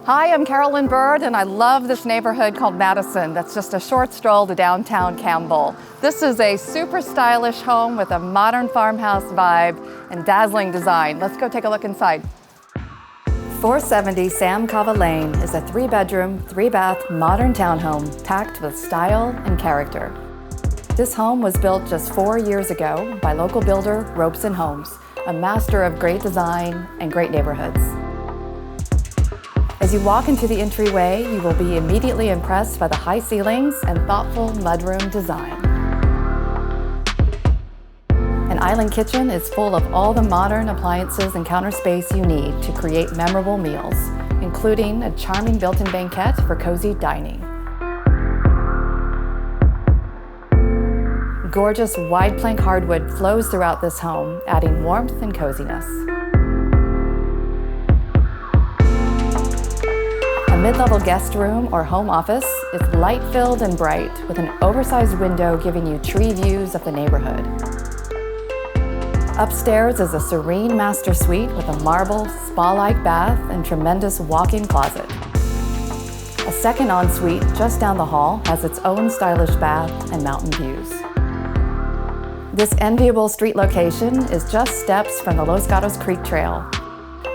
Hi, I'm Carolyn Bird, and I love this neighborhood called Madison. That's just a short stroll to downtown Campbell. This is a super stylish home with a modern farmhouse vibe and dazzling design. Let's go take a look inside. 470 Sam Cava Lane is a 3-bedroom, 3-bath modern townhome packed with style and character. This home was built just 4 years ago by local builder Ropes & Homes, a master of great design and great neighborhoods. As you walk into the entryway, you will be immediately impressed by the high ceilings and thoughtful mudroom design. An island kitchen is full of all the modern appliances and counter space you need to create memorable meals, including a charming built-in banquette for cozy dining. Gorgeous wide plank hardwood flows throughout this home, adding warmth and coziness. A mid-level guest room or home office is light-filled and bright, with an oversized window giving you tree views of the neighborhood. Upstairs is a serene master suite with a marble, spa-like bath and tremendous walk-in closet. A second ensuite just down the hall has its own stylish bath and mountain views. This enviable street location is just steps from the Los Gatos Creek Trail,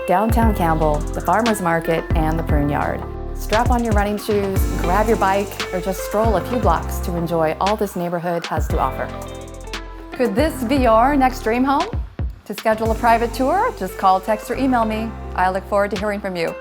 Downtown Campbell, the farmer's market, and the prune yard. Strap on your running shoes, grab your bike, or just stroll a few blocks to enjoy all this neighborhood has to offer. Could this be your next dream home? To schedule a private tour, just call, text, or email me. I look forward to hearing from you.